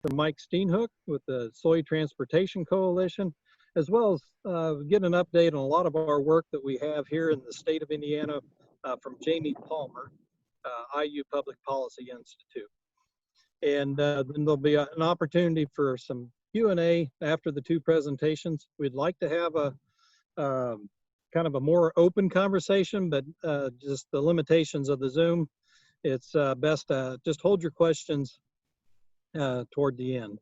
from Mike Steenhoek with the Soy Transportation Coalition, as well as get an update on a lot of our work that we have here in the state of Indiana from Jamie Palmer, IU Public Policy Institute. And then there'll be an opportunity for some Q&A after the two presentations. We'd like to have a kind of a more open conversation, but just the limitations of the Zoom, it's best to just hold your questions toward the end.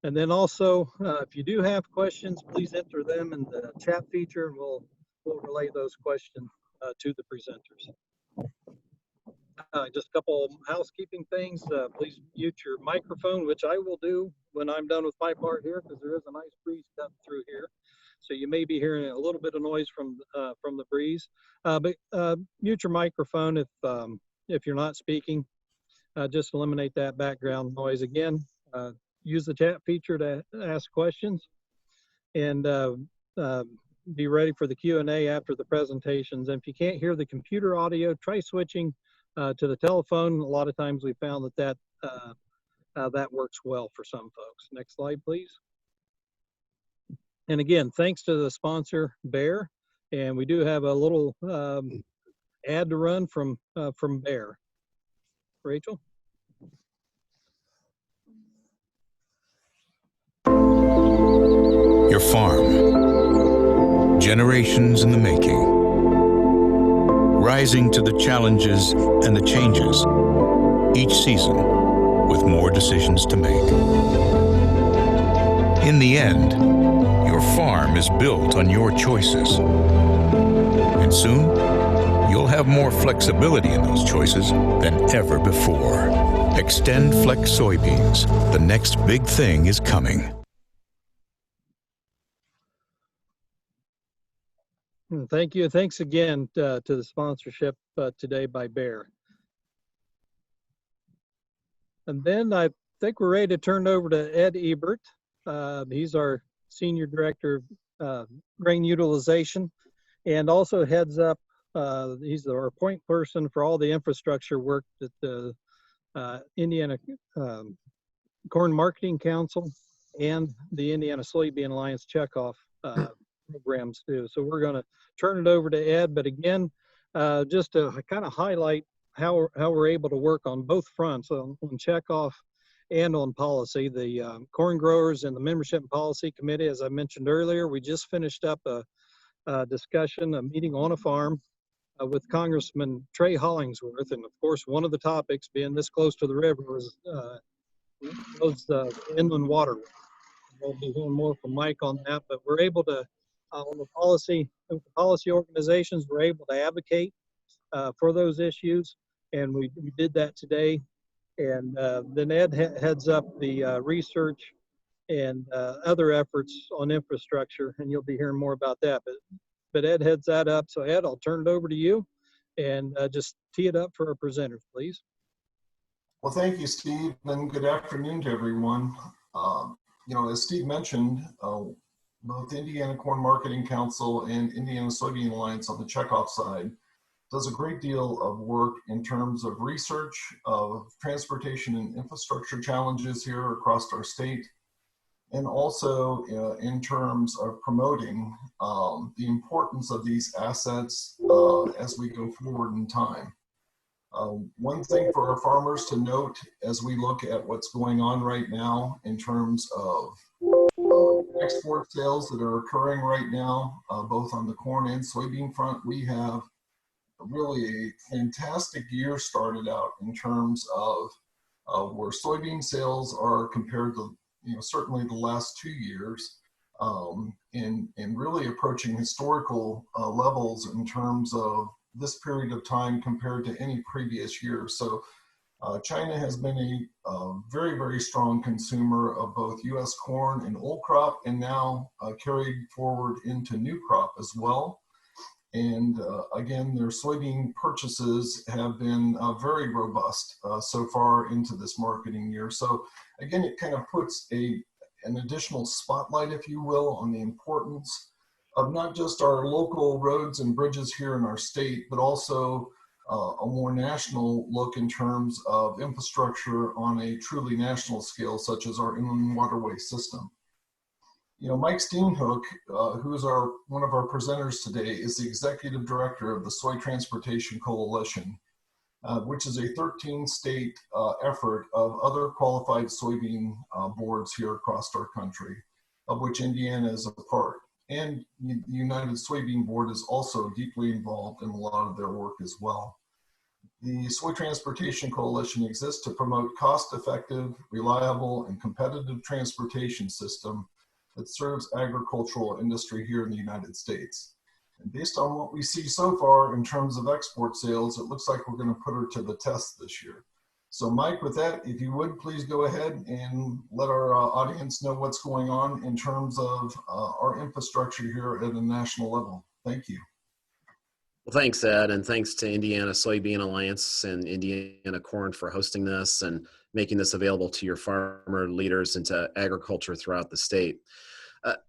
And then also, if you do have questions, please enter them in the chat feature, and we'll relay those questions to the presenters. Just a couple of housekeeping things. Please mute your microphone, which I will do when I'm done with my part here, because there is a nice breeze coming through here. So you may be hearing a little bit of noise from the breeze. But mute your microphone if you're not speaking. Just eliminate that background noise. Again, use the chat feature to ask questions, and be ready for the Q&A after the presentations. And if you can't hear the computer audio, try switching to the telephone. A lot of times we found that works well for some folks. Next slide, please. And again, thanks to the sponsor, Bayer. And we do have a little ad to run from Bayer. Rachel? Your farm, generations in the making, rising to the challenges and the changes, each season with more decisions to make. In the end, your farm is built on your choices. And soon, you'll have more flexibility in those choices than ever before. Extend Flex soybeans. The next big thing is coming. Thank you. Thanks again to the sponsorship today by Bayer. And then I think we're ready to turn over to Ed Ebert. He's our Senior Director of Grain Utilization, and also heads up, he's our point person for all the infrastructure work that the Indiana Corn Marketing Council and the Indiana Soybean Alliance checkoff programs do. So we're going to turn it over to Ed, but again, just to kind of highlight how we're able to work on both fronts, on checkoff and on policy. The corn growers and the Membership and Policy Committee, as I mentioned earlier, we just finished up a discussion, a meeting on a farm with Congressman Trey Hollingsworth, and of course one of the topics, being this close to the river, was the inland water. We'll be hearing more from Mike on that, but we're able to, on the policy organizations, we're able to advocate for those issues, and we did that today. And then Ed heads up the research and other efforts on infrastructure, and you'll be hearing more about that. But Ed heads that up. So Ed, I'll turn it over to you, and just tee it up for our presenters, please. Well, thank you, Steve, and good afternoon to everyone. You know, as Steve mentioned, both the Indiana Corn Marketing Council and Indiana Soybean Alliance on the checkoff side does a great deal of work in terms of research of transportation and infrastructure challenges here across our state, and also in terms of promoting the importance of these assets as we go forward in time. One thing for our farmers to note as we look at what's going on right now in terms of export sales that are occurring right now, both on the corn and soybean front, we have really a fantastic year started out in terms of where soybean sales are compared to, you know, certainly the last 2 years, and really approaching historical levels in terms of this period of time compared to any previous year. So China has been a very, very strong consumer of both U.S. corn and old crop, and now carried forward into new crop as well. And again, their soybean purchases have been very robust so far into this marketing year. So again, it kind of puts an additional spotlight, if you will, on the importance of not just our local roads and bridges here in our state, but also a more national look in terms of infrastructure on a truly national scale, such as our inland waterway system. You know, Mike Steenhoek, who is one of our presenters today, is the executive director of the Soy Transportation Coalition, which is a 13-state effort of other qualified soybean boards here across our country, of which Indiana is a part. And the United Soybean Board is also deeply involved in a lot of their work as well. The Soy Transportation Coalition exists to promote cost-effective, reliable, and competitive transportation system that serves agricultural industry here in the United States. And based on what we see so far in terms of export sales, it looks like we're going to put her to the test this year. So Mike, with that, if you would, please go ahead and let our audience know what's going on in terms of our infrastructure here at a national level. Thank you. Well, thanks, Ed, and thanks to Indiana Soybean Alliance and Indiana Corn for hosting this and making this available to your farmer leaders and to agriculture throughout the state.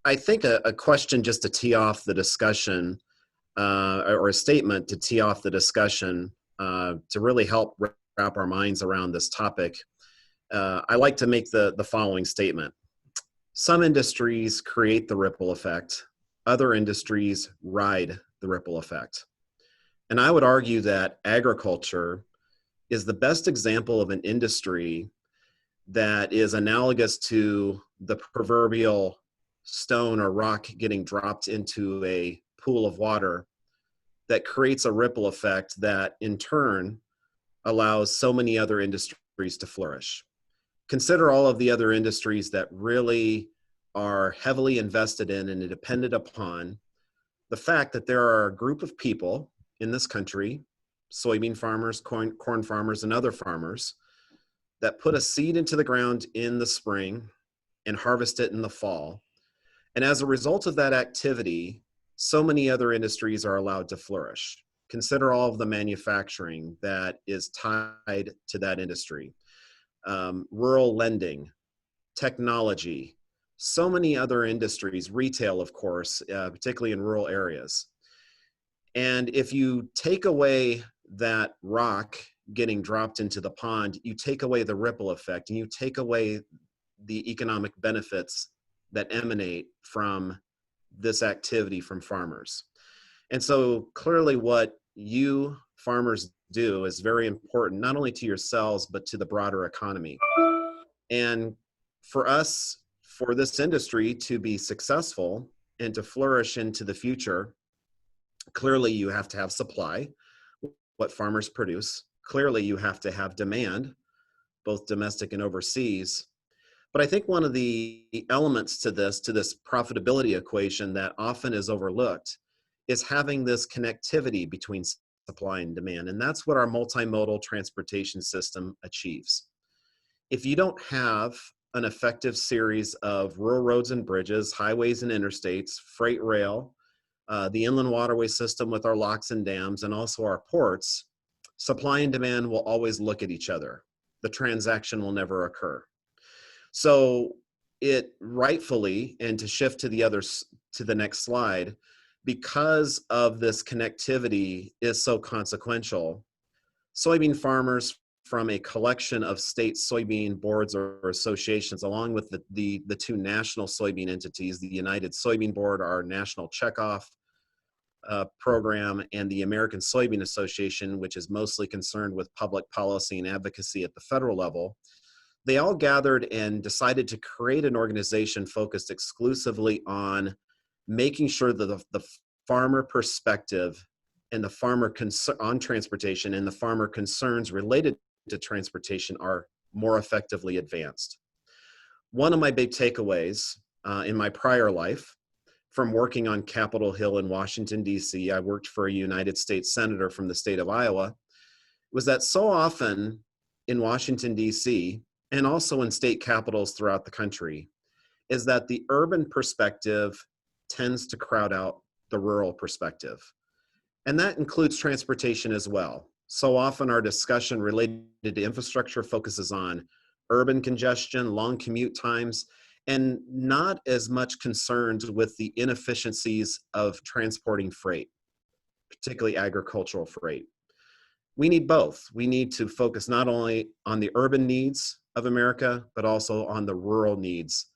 I think a question just to tee off the discussion, or a statement to tee off the discussion, to really help wrap our minds around this topic, I like to make the following statement. Some industries create the ripple effect. Other industries ride the ripple effect. And I would argue that agriculture is the best example of an industry that is analogous to the proverbial stone or rock getting dropped into a pool of water that creates a ripple effect that in turn allows so many other industries to flourish. Consider all of the other industries that really are heavily invested in and dependent upon the fact that there are a group of people in this country, soybean farmers, corn farmers, and other farmers, that put a seed into the ground in the spring and harvest it in the fall. And as a result of that activity, so many other industries are allowed to flourish. Consider all of the manufacturing that is tied to that industry. Rural lending, technology, so many other industries, retail, of course, particularly in rural areas. And if you take away that rock getting dropped into the pond, you take away the ripple effect and you take away the economic benefits that emanate from this activity from farmers. And so clearly what you farmers do is very important, not only to yourselves, but to the broader economy. And for us, for this industry to be successful and to flourish into the future, clearly you have to have supply, what farmers produce. Clearly you have to have demand, both domestic and overseas. But I think one of the elements to this profitability equation that often is overlooked is having this connectivity between supply and demand. And that's what our multimodal transportation system achieves. If you don't have an effective series of rural roads and bridges, highways and interstates, freight rail, the inland waterway system with our locks and dams, and also our ports, supply and demand will always look at each other. The transaction will never occur. So it rightfully, and to shift to the next slide, because of this connectivity is so consequential, soybean farmers from a collection of state soybean boards or associations, along with the two national soybean entities, the United Soybean Board, our national checkoff program, and the American Soybean Association, which is mostly concerned with public policy and advocacy at the federal level, they all gathered and decided to create an organization focused exclusively on making sure that the farmer perspective and the farmer on transportation and the farmer concerns related to transportation are more effectively advanced. One of my big takeaways in my prior life from working on Capitol Hill in Washington, D.C., I worked for a United States Senator from the state of Iowa, was that so often in Washington, D.C., and also in state capitals throughout the country, is that the urban perspective tends to crowd out the rural perspective. And that includes transportation as well. So often our discussion related to infrastructure focuses on urban congestion, long commute times, and not as much concerned with the inefficiencies of transporting freight, particularly agricultural freight. we need both. We need to focus not only on the urban needs of America, but also on the rural needs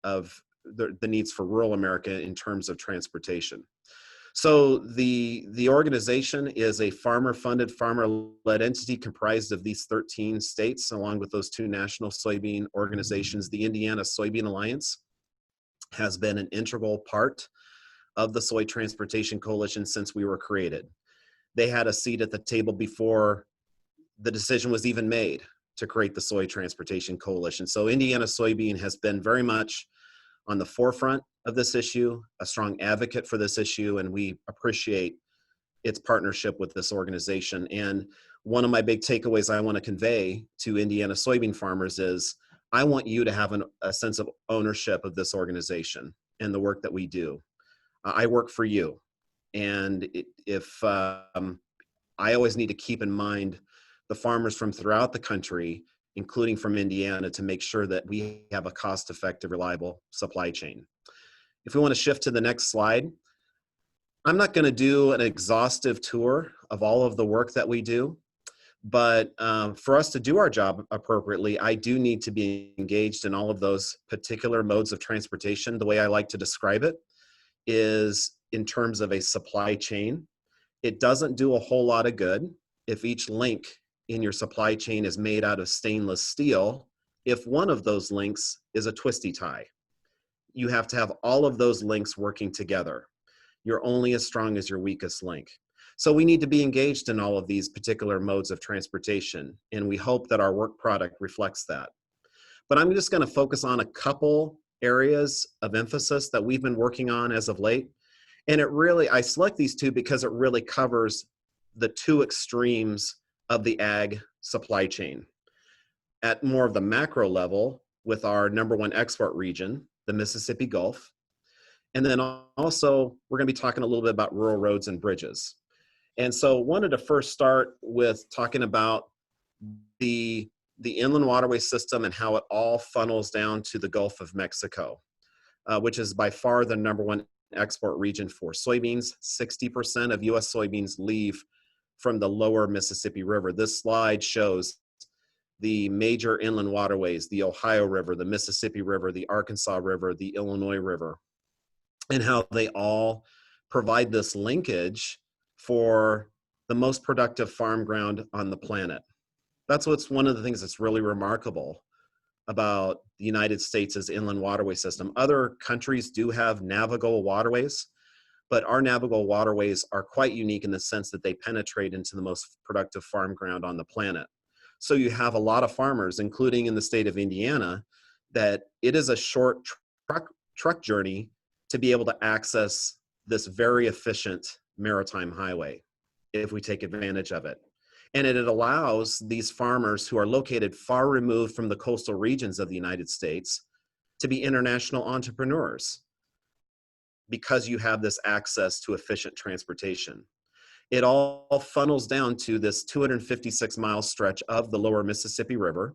of the needs for rural America in terms of transportation. So the organization is a farmer-funded, farmer-led entity comprised of these 13 states, along with those 2 national soybean organizations. The Indiana Soybean Alliance has been an integral part of the Soy Transportation Coalition since we were created. They had a seat at the table before the decision was even made to create the Soy Transportation Coalition. So Indiana Soybean has been very much on the forefront of this issue, a strong advocate for this issue, and we appreciate its partnership with this organization. And one of my big takeaways I want to convey to Indiana soybean farmers is I want you to have a sense of ownership of this organization and the work that we do. I work for you. And if I always need to keep in mind the farmers from throughout the country, including from Indiana, to make sure that we have a cost-effective, reliable supply chain. If we want to shift to the next slide, I'm not going to do an exhaustive tour of all of the work that we do, but for us to do our job appropriately, I do need to be engaged in all of those particular modes of transportation. The way I like to describe it is in terms of a supply chain. It doesn't do a whole lot of good if each link in your supply chain is made out of stainless steel if one of those links is a twisty tie. You have to have all of those links working together. You're only as strong as your weakest link. So we need to be engaged in all of these particular modes of transportation, and we hope that our work product reflects that. But I'm just going to focus on a couple areas of emphasis that we've been working on as of late. And I select these 2 because it really covers the 2 extremes of the ag supply chain. At more of the macro level, with our #1 export region, the Mississippi Gulf. And then also, we're going to be talking a little bit about rural roads and bridges. And so wanted to first start with talking about the inland waterway system and how it all funnels down to the Gulf of Mexico, which is by far the #1 export region for soybeans. 60% of US soybeans leave from the lower Mississippi River. This slide shows the major inland waterways, the Ohio River, the Mississippi River, the Arkansas River, the Illinois River, and how they all provide this linkage for the most productive farm ground on the planet. That's one of the things that's really remarkable about the United States' inland waterway system. Other countries do have navigable waterways, but our navigable waterways are quite unique in the sense that they penetrate into the most productive farm ground on the planet. So you have a lot of farmers, including in the state of Indiana, that it is a short truck journey to be able to access this very efficient maritime highway if we take advantage of it. And it allows these farmers who are located far removed from the coastal regions of the United States to be international entrepreneurs because you have this access to efficient transportation. It all funnels down to this 256-mile stretch of the lower Mississippi River,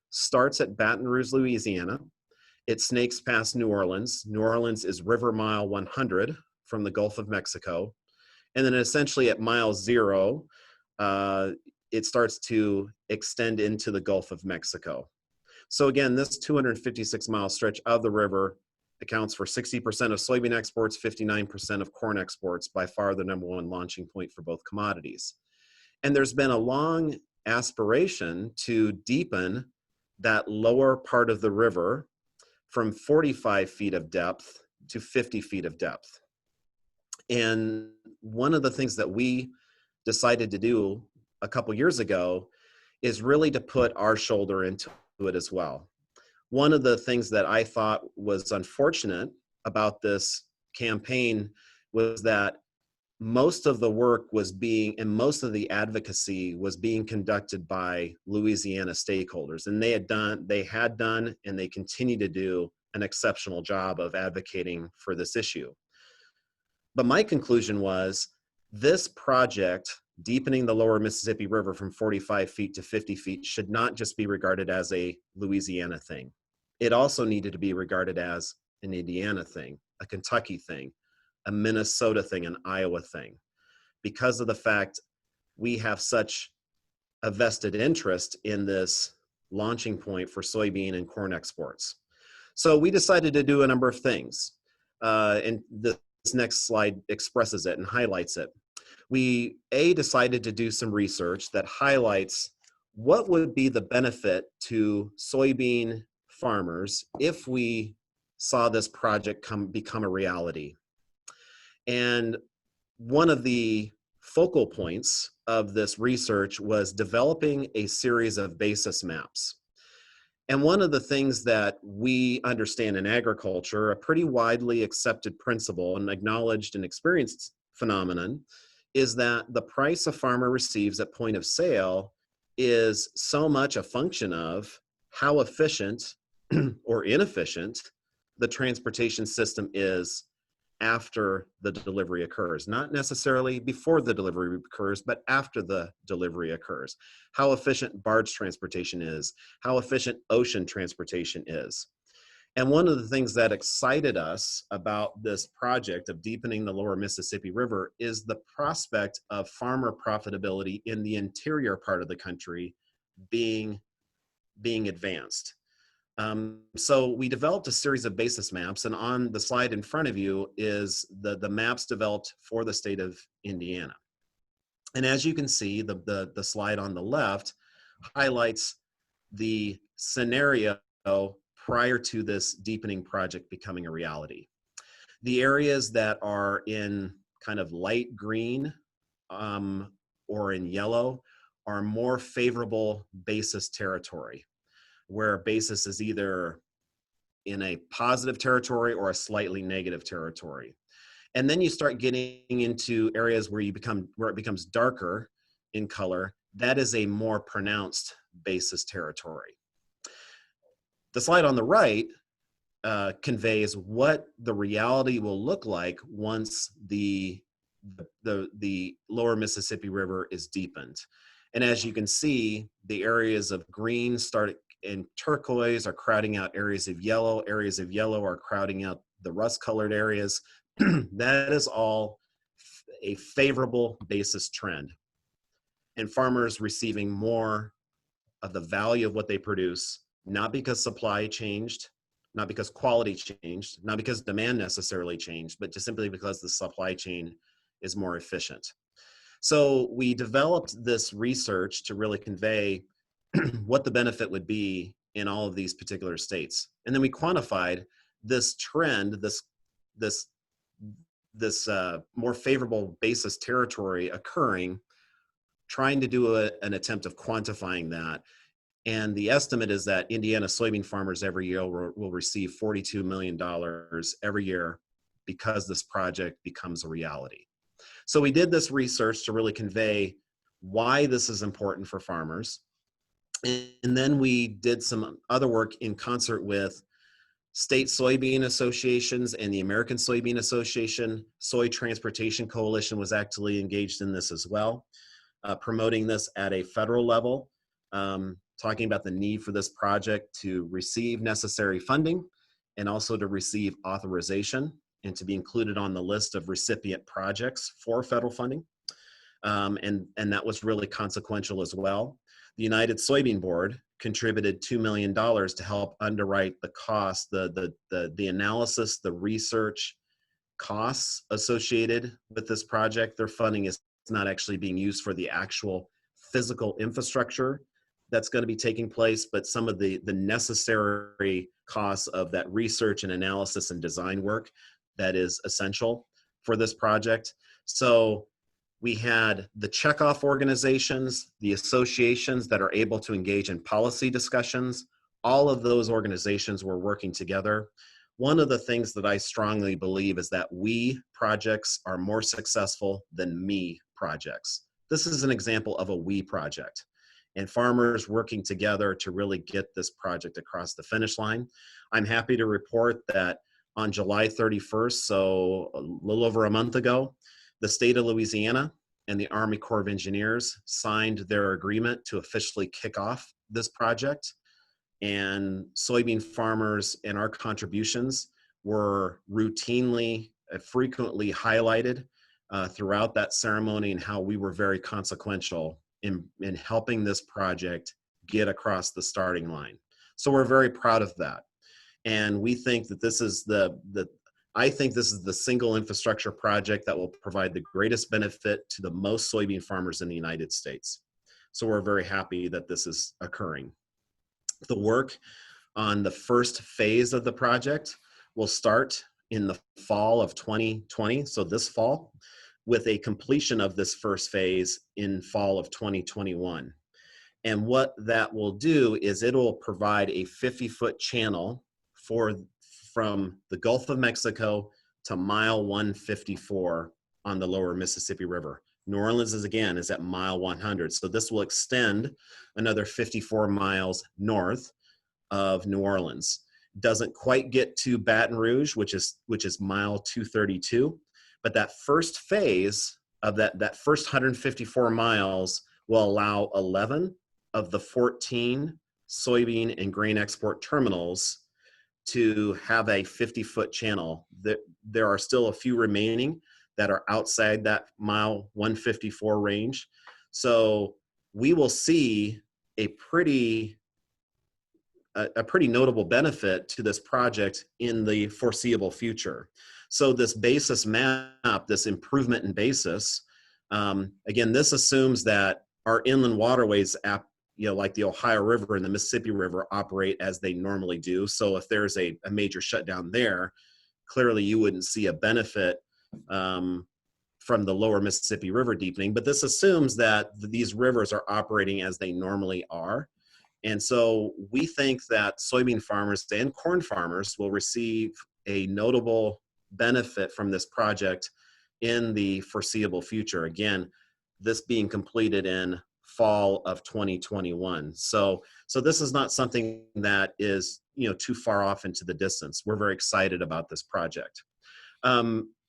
starts at Baton Rouge, Louisiana. It snakes past New Orleans. New Orleans is River Mile 100 from the Gulf of Mexico. And then essentially at mile 0, it starts to extend into the Gulf of Mexico. So again, this 256-mile stretch of the river accounts for 60% of soybean exports, 59% of corn exports, by far the #1 launching point for both commodities. And there's been a long aspiration to deepen that lower part of the river from 45 feet of depth to 50 feet of depth. And one of the things that we decided to do a couple years ago is really to put our shoulder into it as well. One of the things that I thought was unfortunate about this campaign was that most of the work was and most of the advocacy was being conducted by Louisiana stakeholders. And they had done, and they continue to do an exceptional job of advocating for this issue. But my conclusion was this project, deepening the lower Mississippi River from 45 feet to 50 feet, should not just be regarded as a Louisiana thing. It also needed to be regarded as an Indiana thing, a Kentucky thing, a Minnesota thing, an Iowa thing, because of the fact we have such a vested interest in this launching point for soybean and corn exports. So we decided to do a number of things, and this next slide expresses it and highlights it. We decided to do some research that highlights what would be the benefit to soybean farmers if we saw this project become a reality. And one of the focal points of this research was developing a series of basis maps. And one of the things that we understand in agriculture, a pretty widely accepted principle and acknowledged and experienced phenomenon, is that the price a farmer receives at point of sale is so much a function of how efficient or inefficient the transportation system is after the delivery occurs. Not necessarily before the delivery occurs, but after the delivery occurs. How efficient barge transportation is, how efficient ocean transportation is. And one of the things that excited us about this project of deepening the lower Mississippi River is the prospect of farmer profitability in the interior part of the country being advanced. So we developed a series of basis maps, and on the slide in front of you is the maps developed for the state of Indiana. And as you can see, the slide on the left highlights the scenario prior to this deepening project becoming a reality. The areas that are in kind of light green or in yellow are more favorable basis territory, where basis is either in a positive territory or a slightly negative territory. And then you start getting into areas where it becomes darker in color. That is a more pronounced basis territory. The slide on the right conveys what the reality will look like once the lower Mississippi River is deepened. And as you can see, the areas of green start in turquoise are crowding out areas of yellow are crowding out the rust-colored areas. That is all a favorable basis trend, and farmers receiving more of the value of what they produce, not because supply changed, not because quality changed, not because demand necessarily changed, but just simply because the supply chain is more efficient. So we developed this research to really convey what the benefit would be in all of these particular states. And then we quantified this trend, this more favorable basis territory occurring, trying to do an attempt of quantifying that. And the estimate is that Indiana soybean farmers every year will receive $42 million every year because this project becomes a reality. So we did this research to really convey why this is important for farmers. And then we did some other work in concert with state soybean associations and the American Soybean Association. Soy Transportation Coalition was actually engaged in this as well, promoting this at a federal level, talking about the need for this project to receive necessary funding and also to receive authorization and to be included on the list of recipient projects for federal funding. And that was really consequential as well. The United Soybean Board contributed $2 million to help underwrite the cost, the analysis, the research costs associated with this project. Their funding is not actually being used for the actual physical infrastructure that's going to be taking place, but some of the necessary costs of that research and analysis and design work that is essential for this project. So we had the checkoff organizations, the associations that are able to engage in policy discussions. All of those organizations were working together. One of the things that I strongly believe is that we projects are more successful than me projects. This is an example of a we project, and farmers working together to really get this project across the finish line. I'm happy to report that on July 31st, so a little over a month ago, the state of Louisiana and the Army Corps of Engineers signed their agreement to officially kick off this project. And soybean farmers and our contributions were routinely, frequently highlighted throughout that ceremony and how we were very consequential in helping this project get across the starting line. So we're very proud of that. And we think that this is I think this is the single infrastructure project that will provide the greatest benefit to the most soybean farmers in the United States. So we're very happy that this is occurring. The work on the first phase of the project will start in the fall of 2020, so this fall, with a completion of this first phase in fall of 2021. And what that will do is it'll provide a 50-foot channel from the Gulf of Mexico to mile 154 on the lower Mississippi River. New Orleans is at mile 100. So this will extend another 54 miles north of New Orleans. Doesn't quite get to Baton Rouge, which is mile 232, but that first phase of that first 154 miles will allow 11 of the 14 soybean and grain export terminals to have a 50-foot channel. There are still a few remaining that are outside that mile 154 range. So we will see a pretty notable benefit to this project in the foreseeable future. So this basis map, this improvement in basis, again, this assumes that our inland waterways, like the Ohio River and the Mississippi River, operate as they normally do. So if there's a major shutdown there, clearly you wouldn't see a benefit from the lower Mississippi River deepening. But this assumes that these rivers are operating as they normally are. And so we think that soybean farmers and corn farmers will receive a notable benefit from this project in the foreseeable future. Again, this being completed in fall of 2021. So this is not something that is too far off into the distance. We're very excited about this project.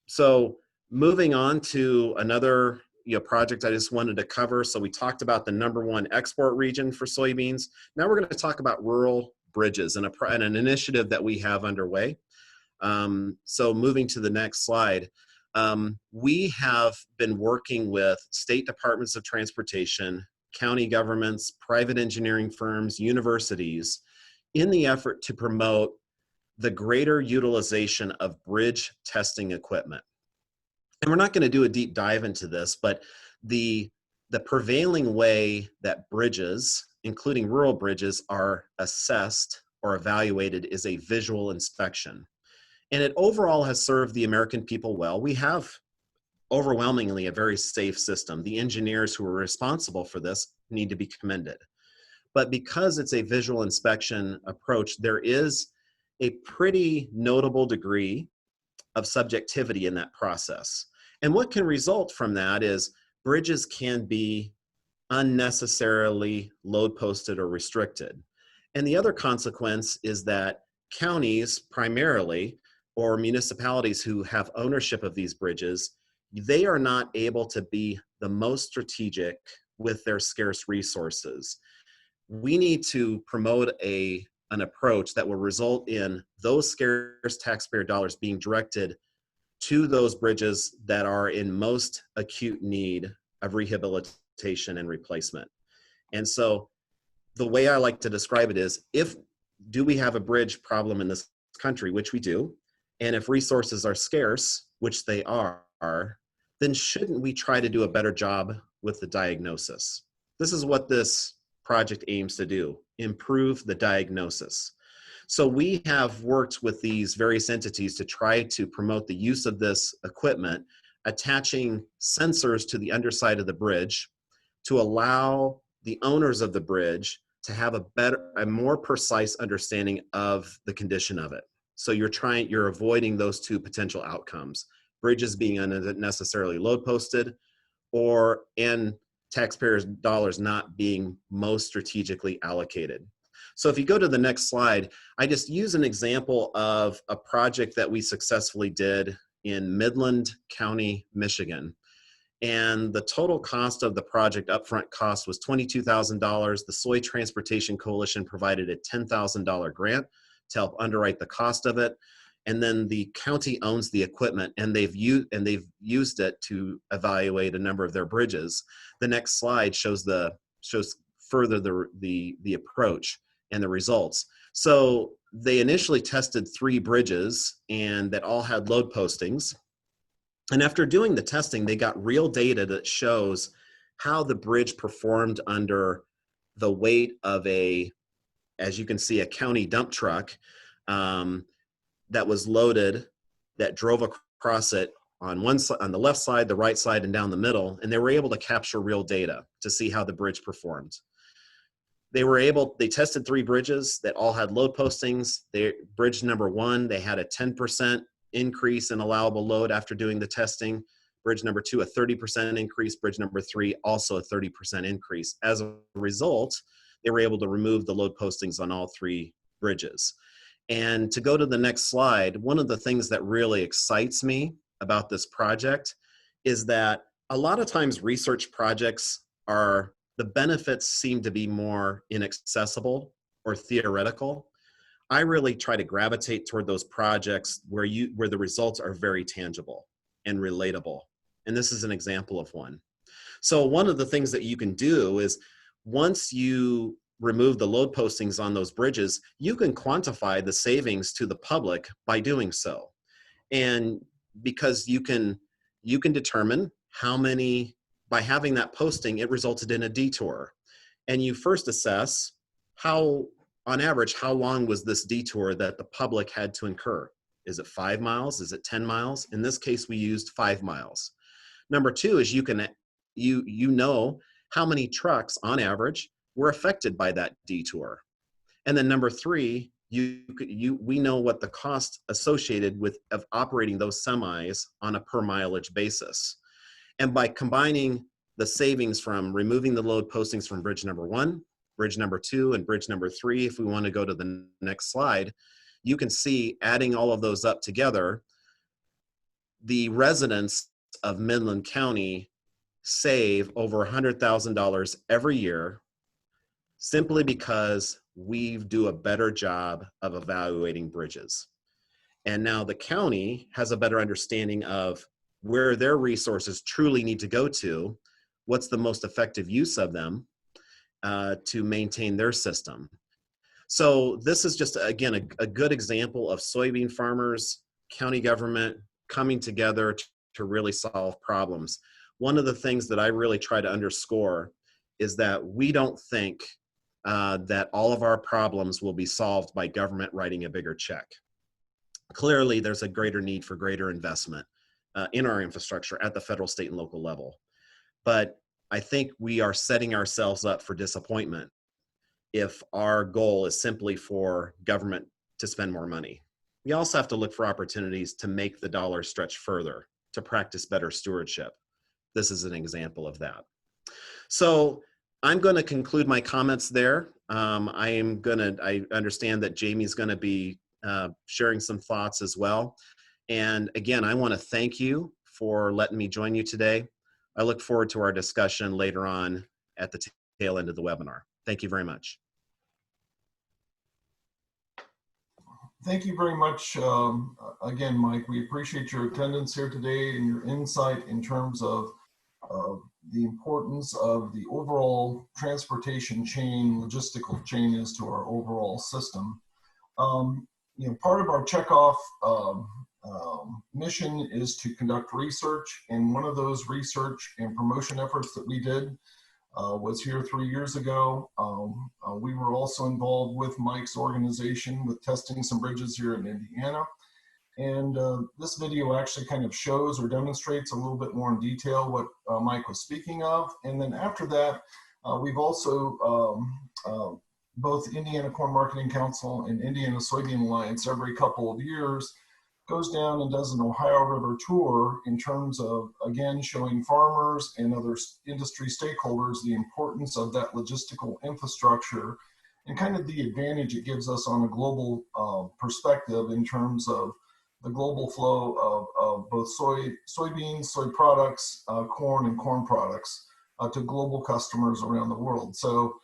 So moving on to another project I just wanted to cover. So we talked about the #1 export region for soybeans. Now we're going to talk about rural bridges and an initiative that we have underway. So moving to the next slide, we have been working with state departments of transportation, county governments, private engineering firms, universities, in the effort to promote the greater utilization of bridge testing equipment. And we're not going to do a deep dive into this, but the prevailing way that bridges, including rural bridges, are assessed or evaluated is a visual inspection. And it overall has served the American people well. We have overwhelmingly a very safe system. The engineers who are responsible for this need to be commended. But because it's a visual inspection approach, there is a pretty notable degree of subjectivity in that process. And what can result from that is bridges can be unnecessarily load posted or restricted. And the other consequence is that counties primarily, or municipalities who have ownership of these bridges, they are not able to be the most strategic with their scarce resources. We need to promote an approach that will result in those scarce taxpayer dollars being directed to those bridges that are in most acute need of rehabilitation and replacement. And so the way I like to describe it is, do we have a bridge problem in this country, which we do, and if resources are scarce, which they are, then shouldn't we try to do a better job with the diagnosis? This is what this project aims to do, improve the diagnosis. So we have worked with these various entities to try to promote the use of this equipment, attaching sensors to the underside of the bridge to allow the owners of the bridge to have a more precise understanding of the condition of it. So you're avoiding those two potential outcomes: bridges being unnecessarily load posted, and taxpayers' dollars not being most strategically allocated. So if you go to the next slide, I just use an example of a project that we successfully did in Midland County, Michigan. And the total cost of the project, upfront cost, was $22,000. The Soy Transportation Coalition provided a $10,000 grant to help underwrite the cost of it. and then the county owns the equipment, and they've used it to evaluate a number of their bridges. The next slide shows further the approach and the results. So they initially tested 3 bridges, and that all had load postings. And after doing the testing, they got real data that shows how the bridge performed under the weight of as you can see, a county dump truck that was loaded, that drove across it on the left side, the right side, and down the middle. And they were able to capture real data to see how the bridge performed. They tested 3 bridges that all had load postings. Bridge number 1, they had a 10% increase in allowable load after doing the testing. Bridge number 2, a 30% increase. Bridge number 3, also a 30% increase. As a result, they were able to remove the load postings on all 3 bridges. And to go to the next slide, one of the things that really excites me about this project is that a lot of times research projects the benefits seem to be more inaccessible or theoretical. I really try to gravitate toward those projects where the results are very tangible and relatable. And this is an example of one. So one of the things that you can do is, once you remove the load postings on those bridges, you can quantify the savings to the public by doing so. And because you can determine how many, by having that posting, it resulted in a detour. And you first assess on average, how long was this detour that the public had to incur? Is it 5 miles? Is it 10 miles? In this case, we used 5 miles. Number 2 is you know how many trucks on average were affected by that detour. And then number 3, we know what the cost associated of operating those semis on a per mileage basis. And by combining the savings from removing the load postings from bridge number 1, bridge number 2, and bridge number 3, if we want to go to the next slide, you can see, adding all of those up together, the residents of Midland County save over $100,000 every year, simply because we do a better job of evaluating bridges. And now the county has a better understanding of where their resources truly need to go to, what's the most effective use of them to maintain their system. So this is just, again, a good example of soybean farmers, county government coming together to really solve problems. One of the things that I really try to underscore is that we don't think that all of our problems will be solved by government writing a bigger check. Clearly, there's a greater need for greater investment in our infrastructure at the federal, state, and local level. But I think we are setting ourselves up for disappointment if our goal is simply for government to spend more money. We also have to look for opportunities to make the dollar stretch further, to practice better stewardship. This is an example of that. So I'm going to conclude my comments there. I understand that Jamie's going to be sharing some thoughts as well. And again, I want to thank you for letting me join you today. I look forward to our discussion later on at the tail end of the webinar. Thank you very much. Thank you very much. Again, Mike, we appreciate your attendance here today and your insight in terms of the importance of the overall transportation chain, logistical chain is to our overall system. Part of our checkoff mission is to conduct research, and one of those research and promotion efforts that we did was here 3 years ago. We were also involved with Mike's organization with testing some bridges here in Indiana. And this video actually kind of shows or demonstrates a little bit more in detail what Mike was speaking of. And then after that, we've also, both Indiana Corn Marketing Council and Indiana Soybean Alliance every couple of years goes down and does an Ohio River tour in terms of, again, showing farmers and other industry stakeholders the importance of that logistical infrastructure and kind of the advantage it gives us on a global perspective in terms of the global flow of both soybeans, soy products, corn, and corn products to global customers around the world. So,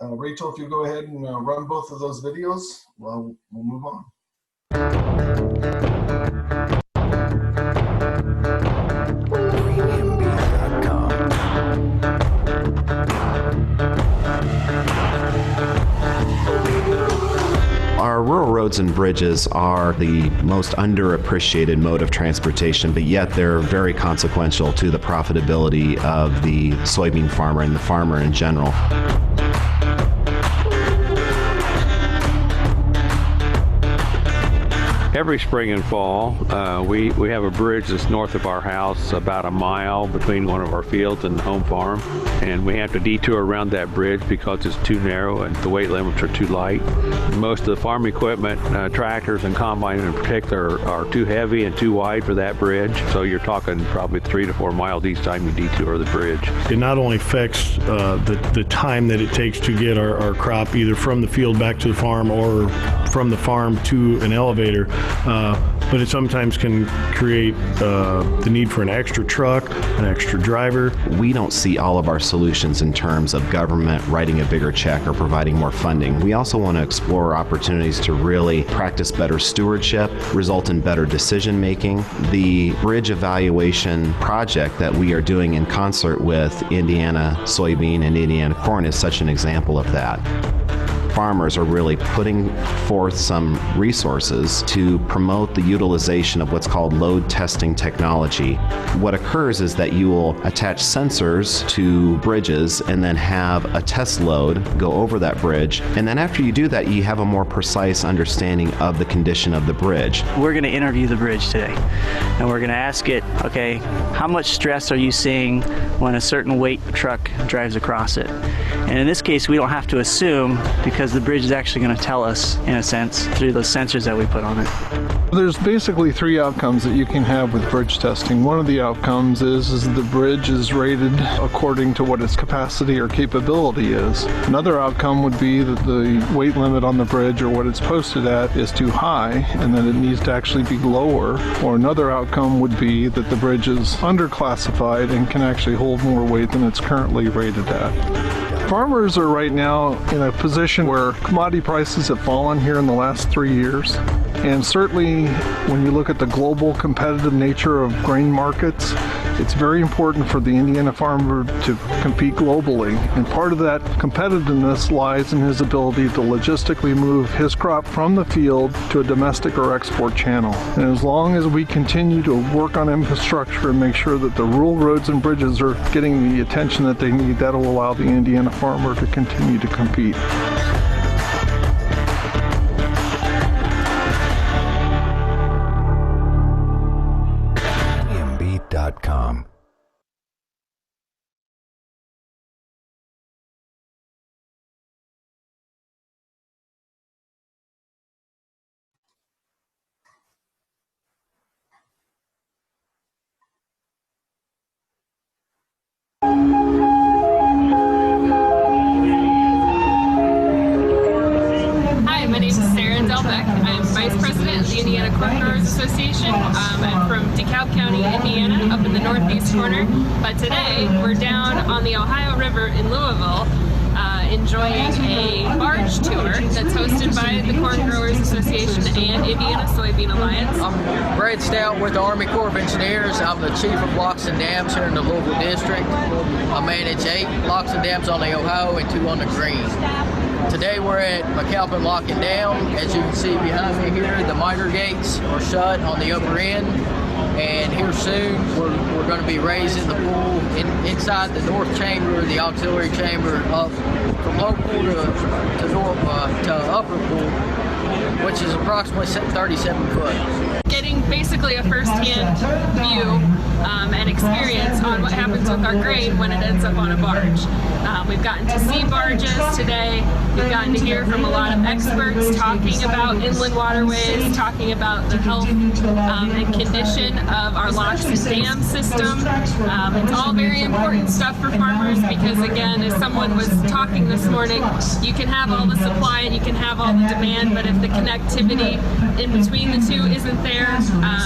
Rachel, if you go ahead and run both of those videos, we'll move on. Our rural roads and bridges are the most underappreciated mode of transportation, but yet they're very consequential to the profitability of the soybean farmer and the farmer in general. Every spring and fall, we have a bridge that's north of our house, about a mile between one of our fields and the home farm, and we have to detour around that bridge because it's too narrow and the weight limits are too light. Most of the farm equipment, tractors and combines in particular, are too heavy and too wide for that bridge, so you're talking probably 3 to 4 miles each time you detour the bridge. It not only affects the time that it takes to get our crop either from the field back to the farm or from the farm to an elevator, but it sometimes can create the need for an extra truck, an extra driver. We don't see all of our solutions in terms of government writing a bigger check or providing more funding. We also want to explore opportunities to really practice better stewardship, result in better decision making. The bridge evaluation project that we are doing in concert with Indiana soybean and Indiana corn is such an example of that. Farmers are really putting forth some resources to promote the utilization of what's called load testing technology. What occurs is that you will attach sensors to bridges and then have a test load go over that bridge. And then after you do that, you have a more precise understanding of the condition of the bridge. We're going to interview the bridge today, and we're going to ask it, okay, how much stress are you seeing when a certain weight truck drives across it? And in this case, we don't have to assume, because the bridge is actually going to tell us, in a sense, through those sensors that we put on it. There's basically 3 outcomes that you can have with bridge testing. One of the outcomes is the bridge is rated according to what its capacity or capability is. Another outcome would be that the weight limit on the bridge, or what it's posted at, is too high and that it needs to actually be lower. Or another outcome would be that the bridge is underclassified and can actually hold more weight than it's currently rated at. Farmers are right now in a position where commodity prices have fallen here in the last 3 years. And certainly when you look at the global competitive nature of grain markets, it's very important for the Indiana farmer to compete globally. And part of that competitiveness lies in his ability to logistically move his crop from the field to a domestic or export channel. And as long as we continue to work on infrastructure and make sure that the rural roads and bridges are getting the attention that they need, that'll allow the Indiana farmer to continue to compete. EMB.com. I'm from DeKalb County, Indiana, up in the northeast corner. But today we're down on the Ohio River in Louisville, enjoying a barge tour that's hosted by the Corn Growers Association and Indiana Soybean Alliance. I'm Brad Stout with the Army Corps of Engineers. I'm the Chief of Locks and Dams here in the Louisville District. I manage 8 locks and dams on the Ohio and 2 on the Green. Today we're at McAlpin Lock and Dam. As you can see behind me here, the miter gates are shut on the upper end. And here soon, we're going to be raising the pool inside the north chamber, the auxiliary chamber, up from low pool to upper pool, which is approximately 37 foot. Getting basically a first-hand view and experience on what happens with our grain when it ends up on a barge. We've gotten to see barges today. We've gotten to hear from a lot of experts talking about inland waterways, talking about the health and condition of our locks and dam system. It's all very important stuff for farmers because, again, as someone was talking this morning, you can have all the supply and you can have all the demand, but if the connectivity in between the two isn't there,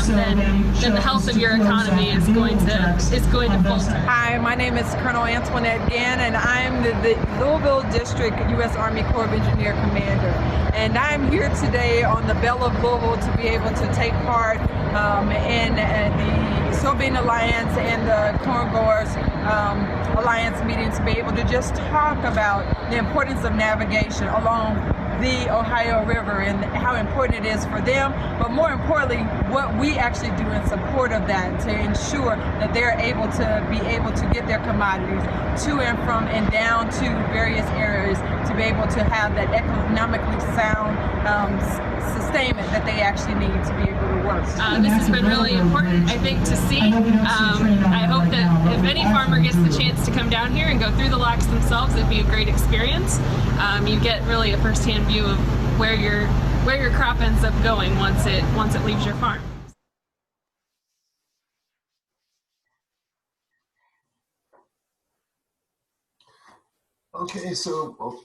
then the health of your economy is going to falter. Hi, my name is Colonel Antoinette Gann, and I'm the Louisville District U.S. Army Corps of Engineer Commander. And I'm here today on the Belle of Louisville to be able to take part in the Soybean Alliance and the Corn Growers Alliance meeting, to be able to just talk about the importance of navigation along the Ohio River and how important it is for them, but more importantly, what we actually do in support of that to ensure that they're able to get their commodities to and from and down to various areas, to be able to have that economically sound sustainment that they actually need to be able to work. This has been really important, I think, to see. I hope that if any farmer gets the chance to come down here and go through the locks themselves, it'd be a great experience. You get really a first-hand view of where your crop ends up going once it leaves your farm. Okay, so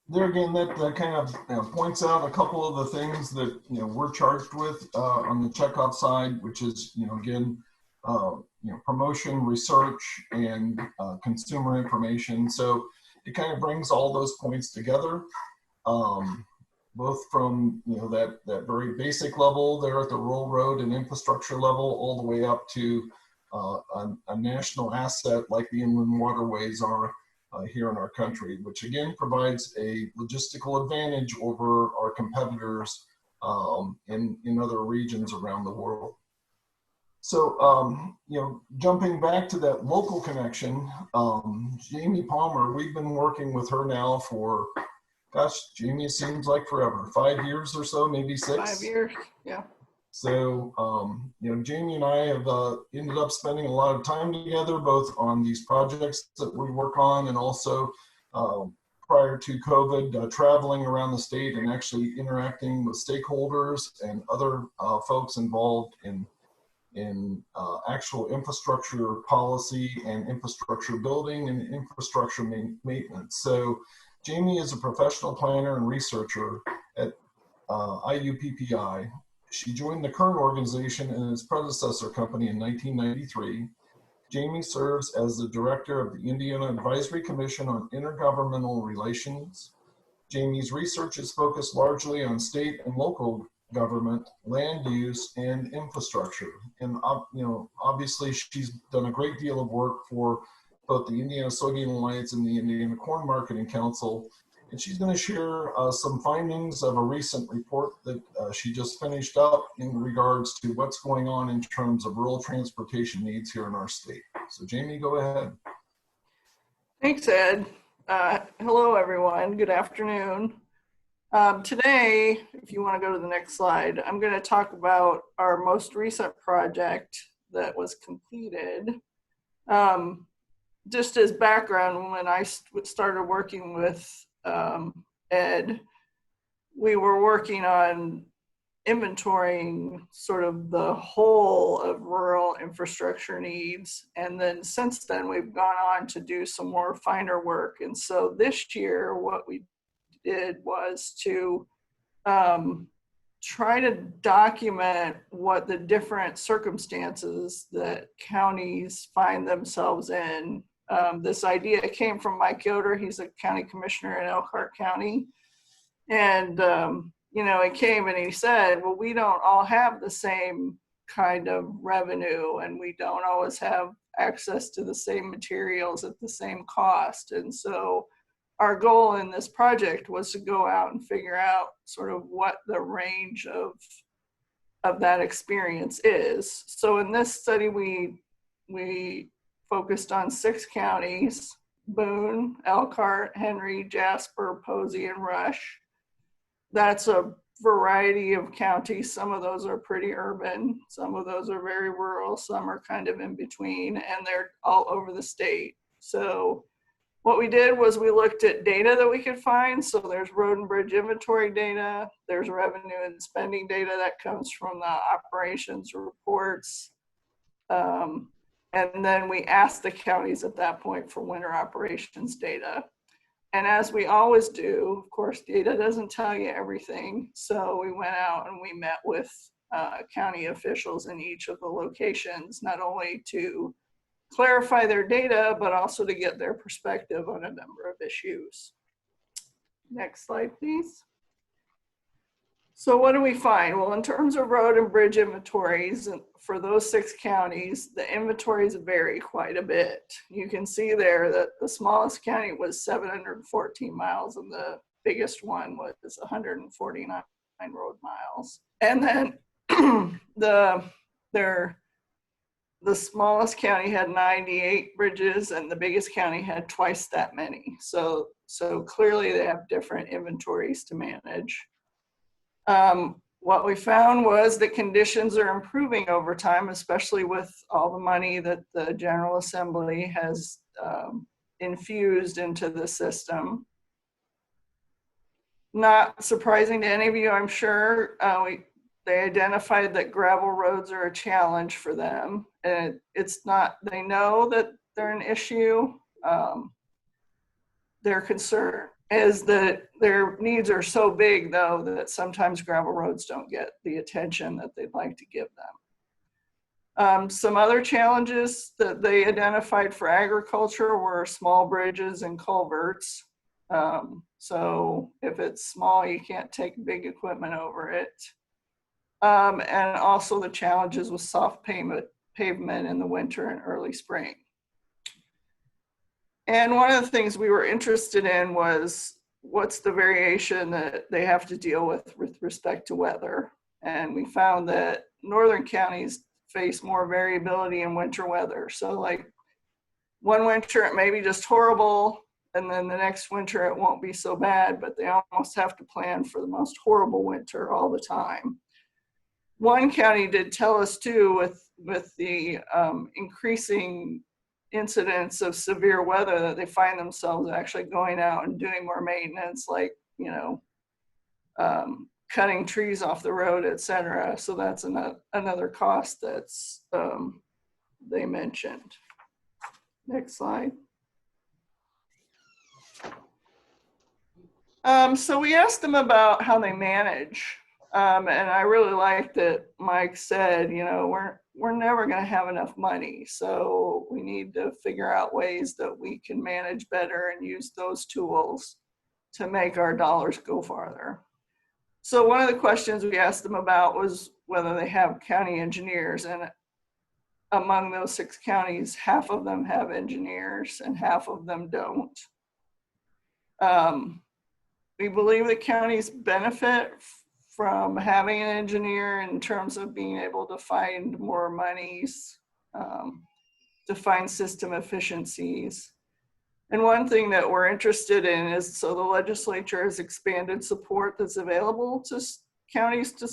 there again, that kind of points out a couple of the things that we're charged with on the checkoff side, which is again promotion, research, and consumer information. So it kind of brings all those points together, both from that very basic level there at the rural road and infrastructure level, all the way up to a national asset like the inland waterways are here in our country, which again provides a logistical advantage over our competitors in other regions around the world. So, jumping back to that local connection, Jamie Palmer, we've been working with her now for, gosh, Jamie, it seems like forever, 5 years or so, maybe 6. 5 years, yeah. So, Jamie and I have ended up spending a lot of time together, both on these projects that we work on and also prior to COVID, traveling around the state and actually interacting with stakeholders and other folks involved in actual infrastructure policy and infrastructure building and infrastructure maintenance. So Jamie is a professional planner and researcher at IUPPI. She joined the current organization and its predecessor company in 1993. Jamie serves as the director of the Indiana Advisory Commission on Intergovernmental Relations. Jamie's research is focused largely on state and local government, land use, and infrastructure. And obviously she's done a great deal of work for both the Indiana Soybean Alliance and the Indiana Corn Marketing Council. And she's going to share some findings of a recent report that she just finished up in regards to what's going on in terms of rural transportation needs here in our state. So Jamie, go ahead. Thanks, Ed. Hello, everyone. Good afternoon. Today, if you want to go to the next slide, I'm going to talk about our most recent project that was completed. Just as background, when I started working with Ed, we were working on inventorying sort of the whole of rural infrastructure needs. And then since then, we've gone on to do some more finer work. And so this year, what we did was to try to document what the different circumstances that counties find themselves in. This idea came from Mike Yoder. He's a county commissioner in Elkhart County. And, he came and he said, well, we don't all have the same kind of revenue, and we don't always have access to the same materials at the same cost. And so our goal in this project was to go out and figure out sort of what the range of that experience is. So in this study, we focused on 6 counties: Boone, Elkhart, Henry, Jasper, Posey, and Rush. That's a variety of counties. Some of those are pretty urban, some of those are very rural, some are kind of in between, and they're all over the state. So what we did was we looked at data that we could find. So there's road and bridge inventory data, there's revenue and spending data that comes from the operations reports. And then we asked the counties at that point for winter operations data. And as we always do, of course, data doesn't tell you everything. So we went out and we met with county officials in each of the locations, not only to clarify their data, but also to get their perspective on a number of issues. Next slide, please. So what do we find? Well, in terms of road and bridge inventories, for those 6 counties, the inventories vary quite a bit. You can see there that the smallest county was 714 miles and the biggest one was 149 road miles. And then the smallest county had 98 bridges and the biggest county had twice that many. So clearly they have different inventories to manage. What we found was that conditions are improving over time, especially with all the money that the General Assembly has infused into the system. Not surprising to any of you, I'm sure, they identified that gravel roads are a challenge for them. And it's not, they know that they're an issue. Their concern is that their needs are so big, though, that sometimes gravel roads don't get the attention that they'd like to give them. Some other challenges that they identified for agriculture were small bridges and culverts. So if it's small, you can't take big equipment over it. And also the challenges with soft pavement in the winter and early spring. And one of the things we were interested in was what's the variation that they have to deal with respect to weather. And we found that northern counties face more variability in winter weather. So like one winter it may be just horrible, and then the next winter it won't be so bad, but they almost have to plan for the most horrible winter all the time. One county did tell us too, with the increasing incidents of severe weather, that they find themselves actually going out and doing more maintenance, like, you know, cutting trees off the road, etc. So that's another cost that's they mentioned. Next slide. So we asked them about how they manage. And I really like that Mike said, you know, we're never going to have enough money. So we need to figure out ways that we can manage better and use those tools to make our dollars go farther. So one of the questions we asked them about was whether they have county engineers. And among those 6 counties, half of them have engineers and half of them don't. We believe the counties benefit from having an engineer in terms of being able to find more monies, to find system efficiencies. And one thing that we're interested in is, so the legislature has expanded support that's available to counties to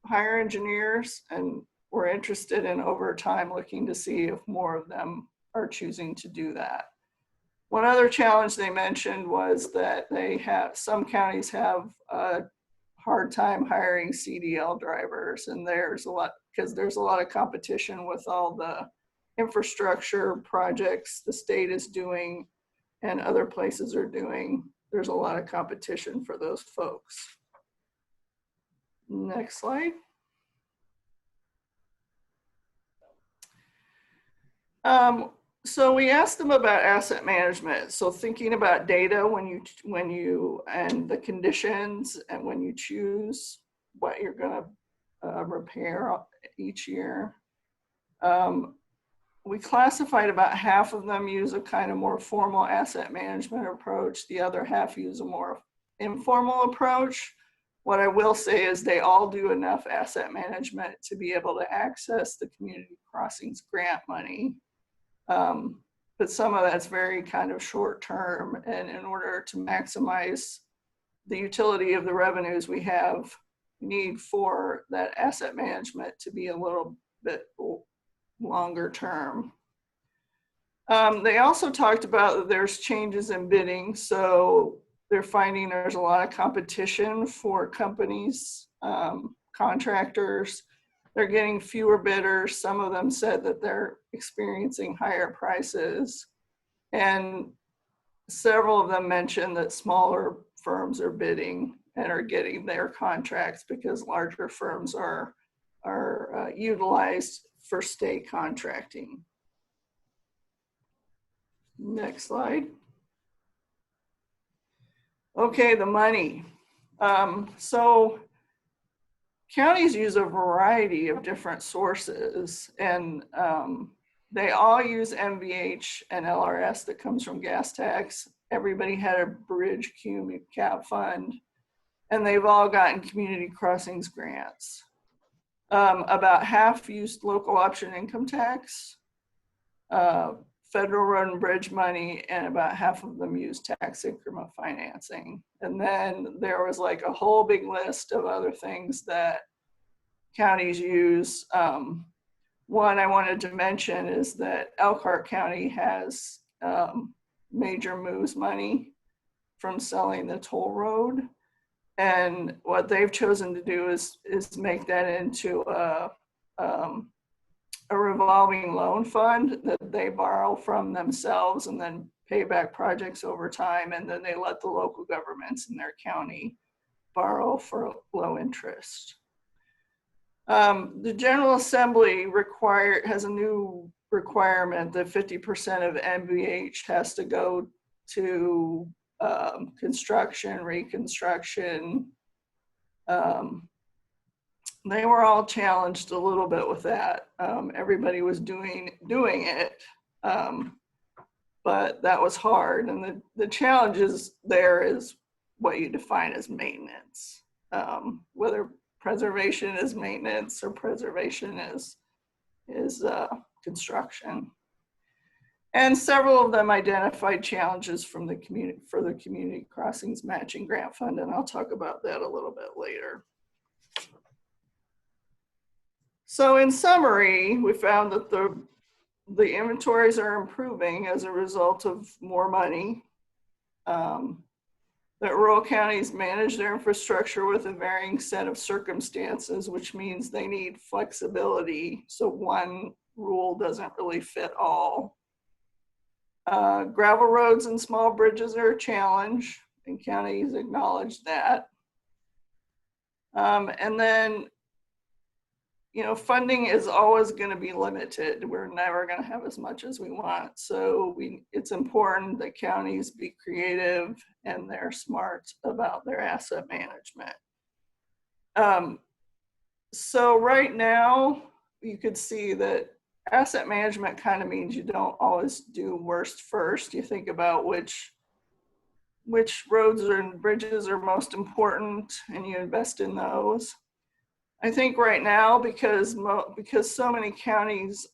hire engineers, and we're interested in over time looking to see if more of them are choosing to do that. One other challenge they mentioned was that some counties have a hard time hiring CDL drivers, and there's a lot, because there's a lot of competition with all the infrastructure projects the state is doing and other places are doing. There's a lot of competition for those folks. Next slide. So we asked them about asset management. So thinking about data when you and the conditions, and when you choose what you're going to repair each year. We classified about half of them use a kind of more formal asset management approach. The other half use a more informal approach. What I will say is they all do enough asset management to be able to access the community crossings grant money. But some of that's very kind of short term, and in order to maximize the utility of the revenues we need for that asset management to be a little bit longer term. They also talked about that there's changes in bidding. So they're finding there's a lot of competition for companies, contractors. They're getting fewer bidders. Some of them said that they're experiencing higher prices. And several of them mentioned that smaller firms are bidding and are getting their contracts because larger firms are utilized for state contracting. Next slide. Okay, the money. So counties use a variety of different sources, and they all use MVH and LRS that comes from gas tax. Everybody had a bridge cap fund, and they've all gotten community crossings grants. About half used local option income tax, federal road and bridge money, and about half of them used tax increment financing. And then there was like a whole big list of other things that counties use. One I wanted to mention is that Elkhart County has major moves money from selling the toll road. And what they've chosen to do is make that into a revolving loan fund that they borrow from themselves and then pay back projects over time. And then they let the local governments in their county borrow for low interest. The General Assembly has a new requirement that 50% of MVH has to go to construction, reconstruction. They were all challenged a little bit with that. Everybody was doing it, but that was hard. And the challenges there is what you define as maintenance, whether preservation is maintenance or preservation is construction. And several of them identified challenges from the community crossings matching grant fund, and I'll talk about that a little bit later. So in summary, we found that the inventories are improving as a result of more money, that rural counties manage their infrastructure with a varying set of circumstances, which means they need flexibility, so one rule doesn't really fit all. Gravel roads and small bridges are a challenge, and counties acknowledge that. And then, funding is always going to be limited. We're never going to have as much as we want. So it's important that counties be creative and they're smart about their asset management. So right now, you could see that asset management kind of means you don't always do worst first. You think about which roads and bridges are most important and you invest in those. I think right now, because so many counties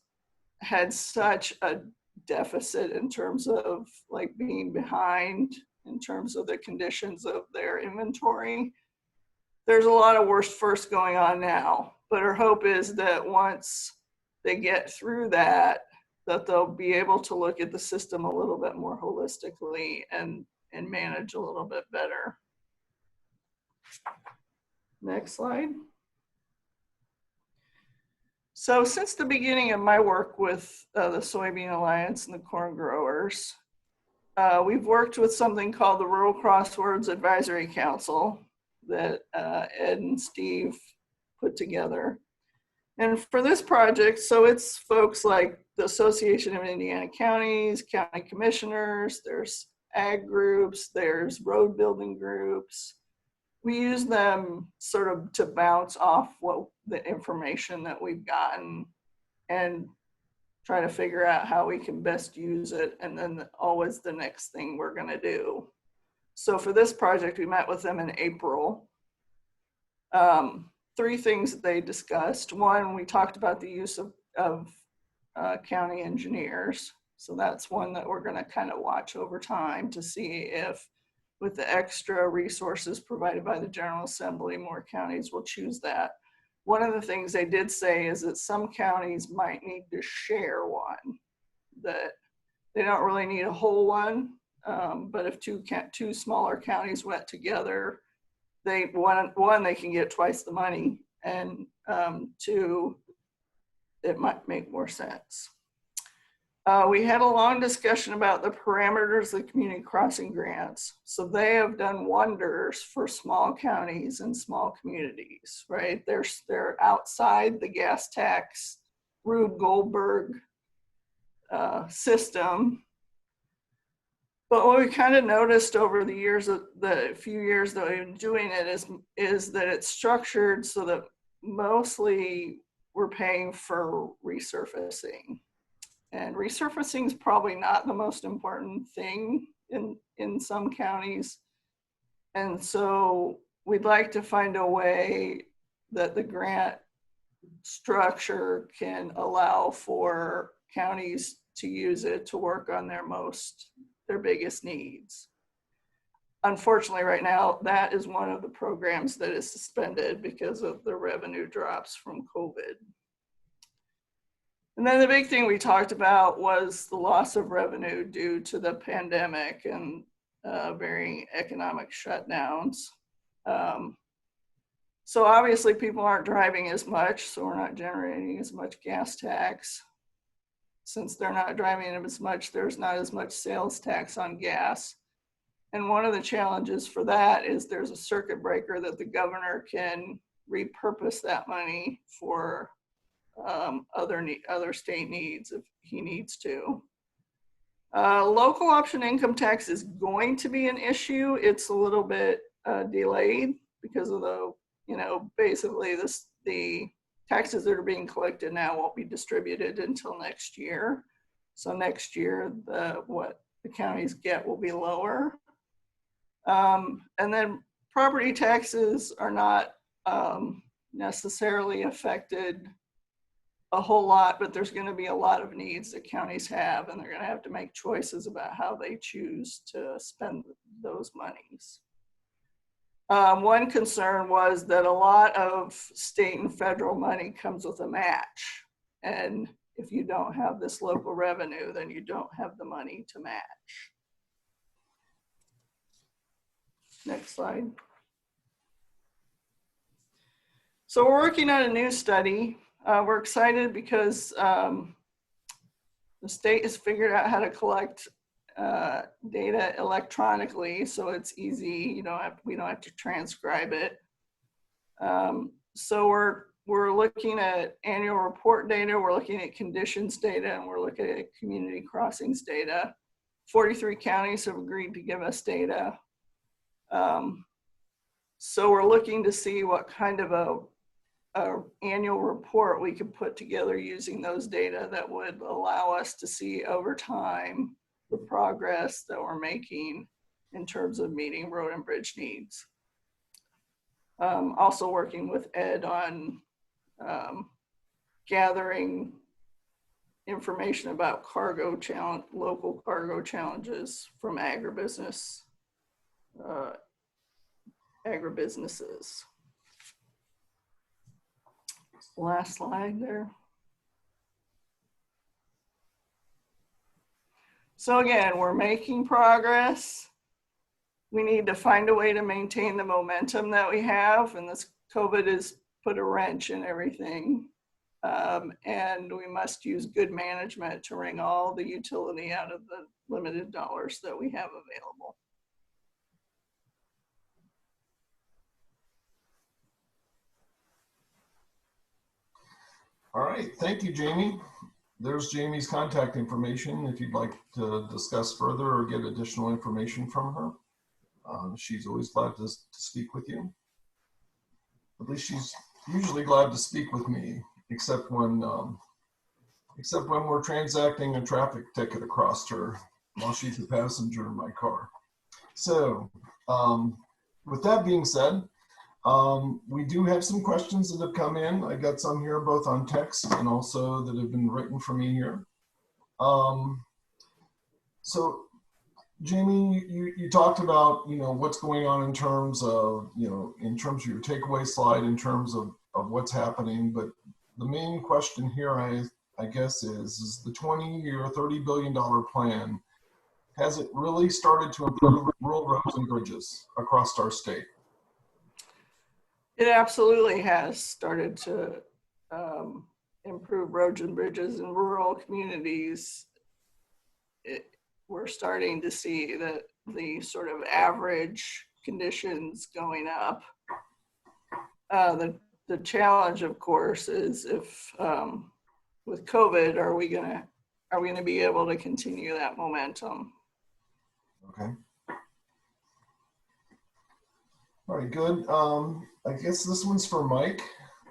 had such a deficit in terms of like being behind in terms of the conditions of their inventory, there's a lot of worst first going on now. But our hope is that once they get through that they'll be able to look at the system a little bit more holistically and manage a little bit better. Next slide. So since the beginning of my work with the Soybean Alliance and the corn growers, we've worked with something called the Rural Crossroads Advisory Council that Ed and Steve put together. And for this project, so it's folks like the Association of Indiana Counties, county commissioners, there's ag groups, there's road building groups. We use them sort of to bounce off the information that we've gotten and try to figure out how we can best use it, and then always the next thing we're going to do. So for this project, we met with them in April. 3 things that they discussed. One, we talked about the use of county engineers. So that's one that we're going to kind of watch over time to see if, with the extra resources provided by the General Assembly, more counties will choose that. One of the things they did say is that some counties might need to share one, that they don't really need a whole one, but if two smaller counties went together, they can get twice the money, and 2, it might make more sense. We had a long discussion about the parameters of community crossing grants. So they have done wonders for small counties and small communities, right? They're outside the gas tax, Rube Goldberg system. But what we kind of noticed over the years, the few years that we've been doing it is that it's structured so that mostly we're paying for resurfacing. And resurfacing is probably not the most important thing in some counties. And so we'd like to find a way that the grant structure can allow for counties to use it to work on their biggest needs. Unfortunately, right now, that is one of the programs that is suspended because of the revenue drops from COVID. And then the big thing we talked about was the loss of revenue due to the pandemic and varying economic shutdowns. So obviously people aren't driving as much, so we're not generating as much gas tax. Since they're not driving as much, there's not as much sales tax on gas. And one of the challenges for that is there's a circuit breaker that the governor can repurpose that money for other state needs if he needs to. Local option income tax is going to be an issue. It's a little bit delayed because of basically the taxes that are being collected now won't be distributed until next year. So next year, what the counties get will be lower. And then property taxes are not necessarily affected a whole lot, but there's going to be a lot of needs that counties have, and they're going to have to make choices about how they choose to spend those monies. One concern was that a lot of state and federal money comes with a match. And if you don't have this local revenue, then you don't have the money to match. Next slide. So we're working on a new study. We're excited because the state has figured out how to collect data electronically, so it's easy. We don't have to transcribe it. So we're looking at annual report data, we're looking at conditions data, and we're looking at community crossings data. 43 counties have agreed to give us data. So we're looking to see what kind of a annual report we could put together using those data that would allow us to see over time the progress that we're making in terms of meeting road and bridge needs. Also working with Ed on gathering information about local cargo challenges from agribusinesses. Last slide there. So again, we're making progress. We need to find a way to maintain the momentum that we have, and this COVID has put a wrench in everything. And we must use good management to wring all the utility out of the limited dollars that we have available. All right, thank you, Jamie. There's Jamie's contact information if you'd like to discuss further or get additional information from her. She's always glad to speak with you. At least she's usually glad to speak with me, except when we're transacting a traffic ticket across her while she's a passenger in my car. So with that being said, we do have some questions that have come in. I got some here both on text and also that have been written for me here. So Jamie, you talked about, what's going on in terms of, in terms of your takeaway slide, in terms of what's happening. But the main question here, I guess, is the 20 or $30 billion plan, has it really started to improve rural roads and bridges across our state? It absolutely has started to improve roads and bridges in rural communities. we're starting to see that the sort of average conditions going up. The challenge, of course, is if with COVID, are we gonna be able to continue that momentum? Okay. All right, good. I guess this one's for Mike.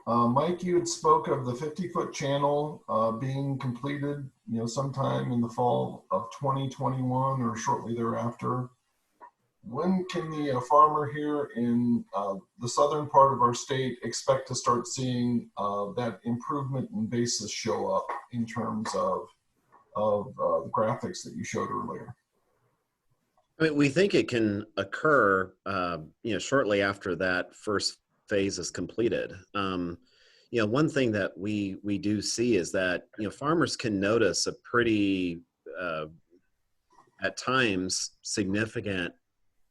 Mike, you had spoke of the 50-foot channel being completed, sometime in the fall of 2021 or shortly thereafter. When can the farmer here in the southern part of our state expect to start seeing that improvement in basis show up in terms of the graphics that you showed earlier? I mean, we think it can occur, shortly after that first phase is completed. One thing that we do see is that, farmers can notice a pretty, at times, significant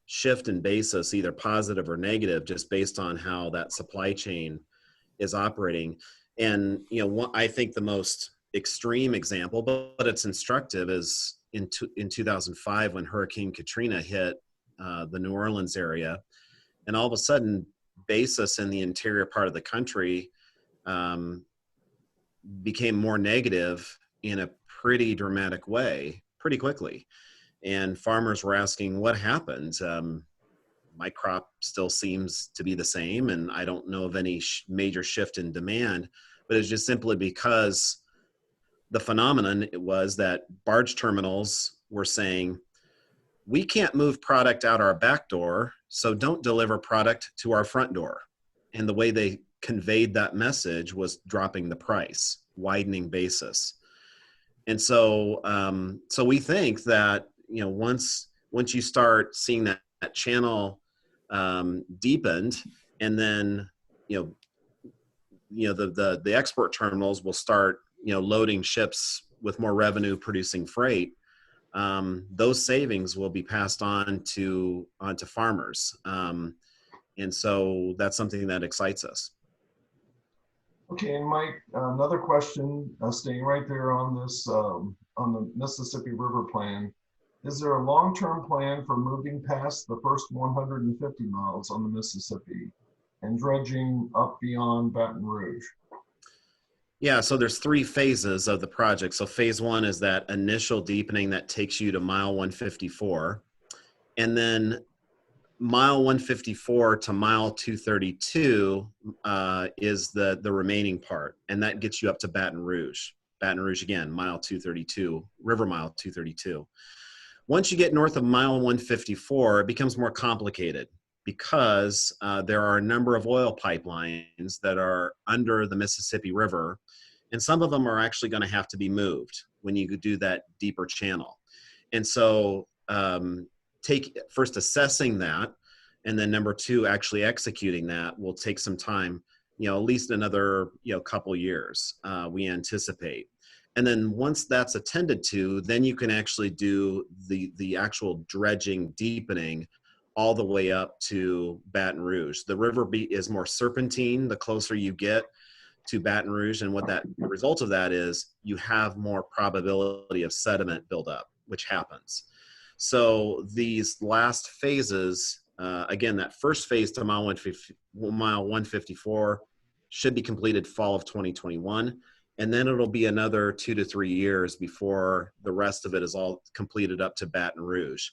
shift in basis, either positive or negative, just based on how that supply chain is operating. And, I think the most extreme example, but it's instructive, is in 2005 when Hurricane Katrina hit the New Orleans area, and all of a sudden basis in the interior part of the country became more negative in a pretty dramatic way pretty quickly. And farmers were asking, what happened? My crop still seems to be the same, and I don't know of any major shift in demand, but it's just simply because the phenomenon was that barge terminals were saying, we can't move product out our back door, so don't deliver product to our front door. And the way they conveyed that message was dropping the price, widening basis. And so, so we think that, once you start seeing that channel deepened, and then, the export terminals will start, loading ships with more revenue producing freight, those savings will be passed on to farmers. And so that's something that excites us. Okay, and Mike, another question, staying right there on this, on the Mississippi River plan. Is there a long-term plan for moving past the first 150 miles on the Mississippi and dredging up beyond Baton Rouge? Yeah, so there's 3 phases of the project. So phase 1 is that initial deepening that takes you to mile 154. And then mile 154 to mile 232 is the remaining part. And that gets you up to Baton Rouge. Baton Rouge again, mile 232, river mile 232. Once you get north of mile 154, it becomes more complicated because there are a number of oil pipelines that are under the Mississippi River, and some of them are actually going to have to be moved when you do that deeper channel. And so first assessing that, and then number 2, actually executing that will take some time, at least another couple years, we anticipate. And then once that's attended to, then you can actually do the actual dredging deepening all the way up to Baton Rouge. The river is more serpentine the closer you get to Baton Rouge, and the result of that is you have more probability of sediment buildup, which happens. So these last phases, again, that first phase to mile 154 should be completed fall of 2021. And then it'll be another 2 to 3 years before the rest of it is all completed up to Baton Rouge.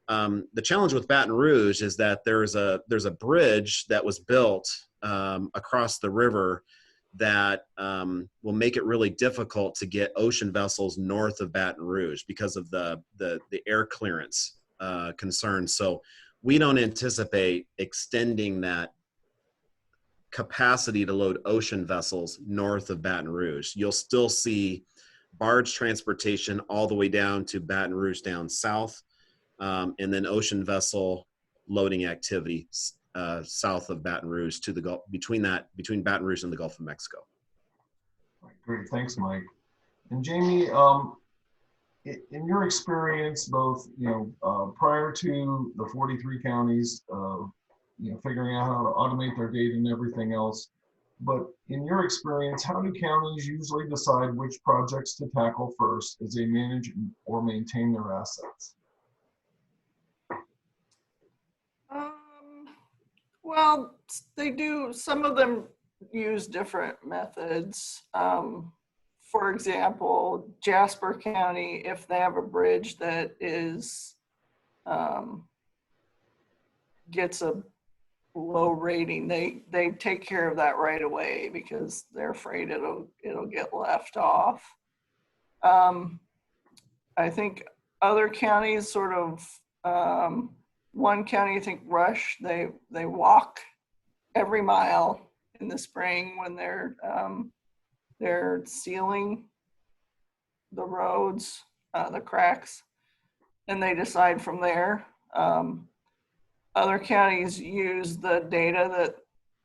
The challenge with Baton Rouge is that there's a bridge that was built across the river that will make it really difficult to get ocean vessels north of Baton Rouge because of the air clearance concerns. So we don't anticipate extending that capacity to load ocean vessels north of Baton Rouge. You'll still see barge transportation all the way down to Baton Rouge down south, and then ocean vessel loading activity south of Baton Rouge to the Gulf, between Baton Rouge and the Gulf of Mexico. Right, great, thanks, Mike. And Jamie, in your experience, both prior to the 43 counties, figuring out how to automate their data and everything else, but in your experience, how do counties usually decide which projects to tackle first as they manage or maintain their assets? Well, they do, some of them use different methods. For example, Jasper County, if they have a bridge that is gets a low rating, they take care of that right away because they're afraid it'll get left off. I think other counties sort of, one county, I think Rush, they walk every mile in the spring when they're sealing the roads, the cracks, and they decide from there. Other counties use the data that,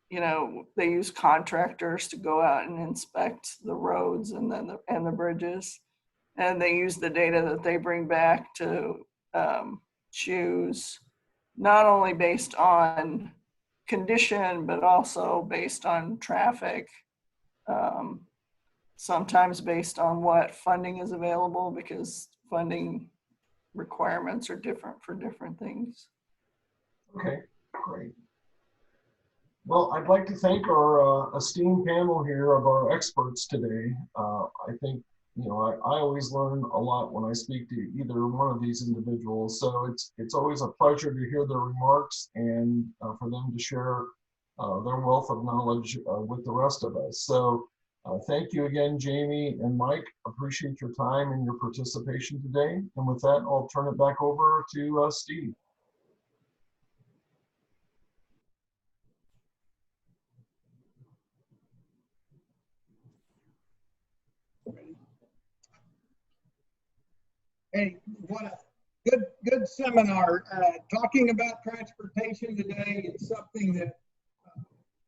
you know, they use contractors to go out and inspect the roads and then the bridges, and they use the data that they bring back to choose, not only based on condition, but also based on traffic, sometimes based on what funding is available, because funding requirements are different for different things. Okay, great. Well, I'd like to thank our esteemed panel here of our experts today. I think, you know, I always learn a lot when I speak to either one of these individuals. So it's always a pleasure to hear their remarks and for them to share their wealth of knowledge with the rest of us. So thank you again, Jamie and Mike. Appreciate your time and your participation today. And with that, I'll turn it back over to Steve. Hey, what a good seminar. Talking about transportation today is something that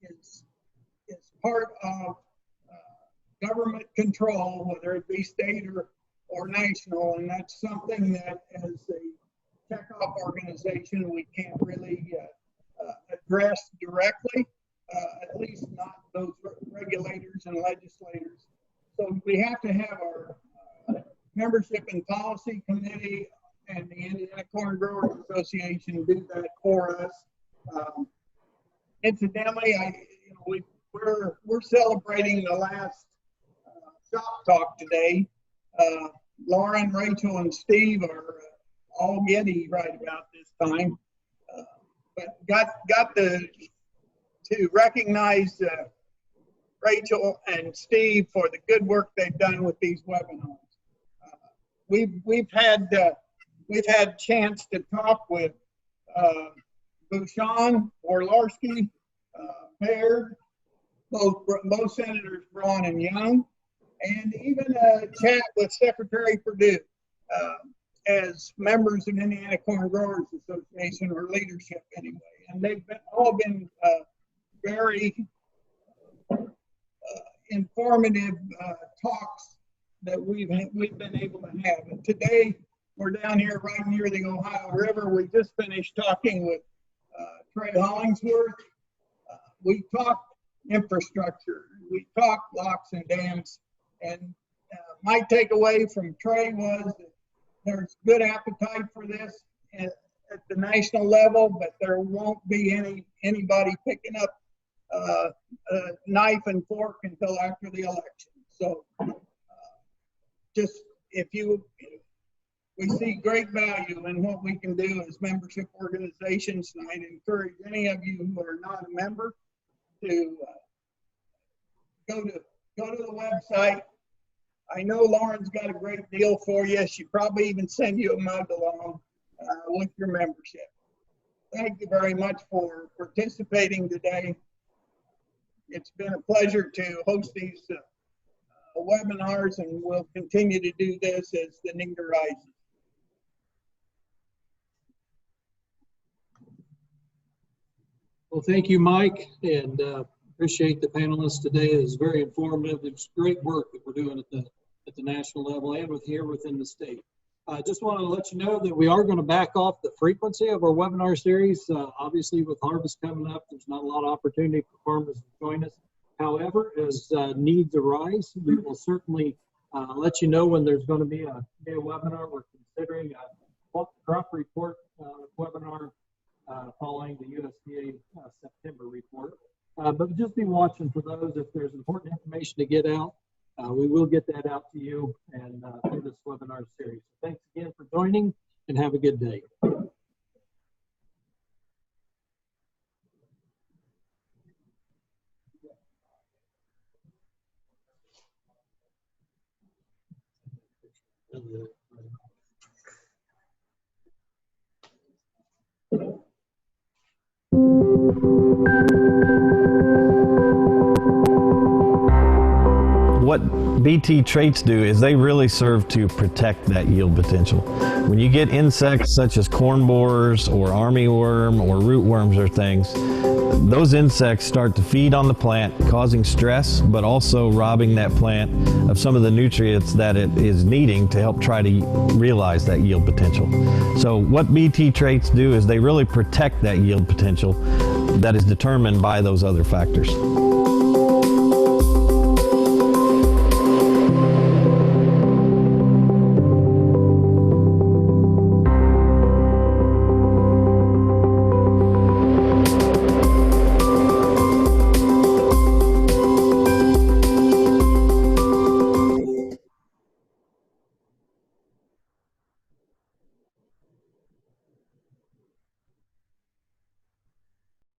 is part of government control, whether it be state or national, and that's something that as a checkoff organization we can't really address directly, at least not those regulators and legislators. So we have to have our Membership and Policy Committee and the Indiana Corn Growers Association do that for us. Incidentally, we're celebrating the last shop talk today. Lauren, Rachel, and Steve are all giddy right about this time, but got to recognize Rachel and Steve for the good work they've done with these webinars. We've had chance to talk with Bouchon, Orlarski, Baird, both Senators Braun and Young, and even a chat with Secretary Perdue as members of Indiana Corn Growers Association, or leadership anyway. And they've all been very informative talks that we've been able to have. And today we're down here right near the Ohio River. We just finished talking with Trey Hollingsworth. We talked infrastructure. We talked locks and dams. And my takeaway from Trey was that there's good appetite for this at the national level, but there won't be anybody picking up a knife and fork until after the election. So just we see great value in what we can do as membership organizations, and I'd encourage any of you who are not a member to go to the website. I know Lauren's got a great deal for you. She probably even send you a mug along with your membership. Thank you very much for participating today. It's been a pleasure to host these webinars, and we'll continue to do this as the need arises. Well, thank you, Mike, and appreciate the panelists today. It was very informative. It's great work that we're doing at the national level and within the state. I just want to let you know that we are going to back off the frequency of our webinar series. Obviously, with harvest coming up, there's not a lot of opportunity for farmers to join us. However, as needs arise, we will certainly let you know when there's going to be a webinar. We're considering a crop report webinar following the USDA September report. But just be watching for those. If there's important information to get out, we will get that out to you and through this webinar series. Thanks again for joining, and have a good day. What BT traits do is they really serve to protect that yield potential. When you get insects such as corn borers or armyworm or rootworms or things, those insects start to feed on the plant, causing stress, but also robbing that plant of some of the nutrients that it is needing to help try to realize that yield potential. So what BT traits do is they really protect that yield potential that is determined by those other factors.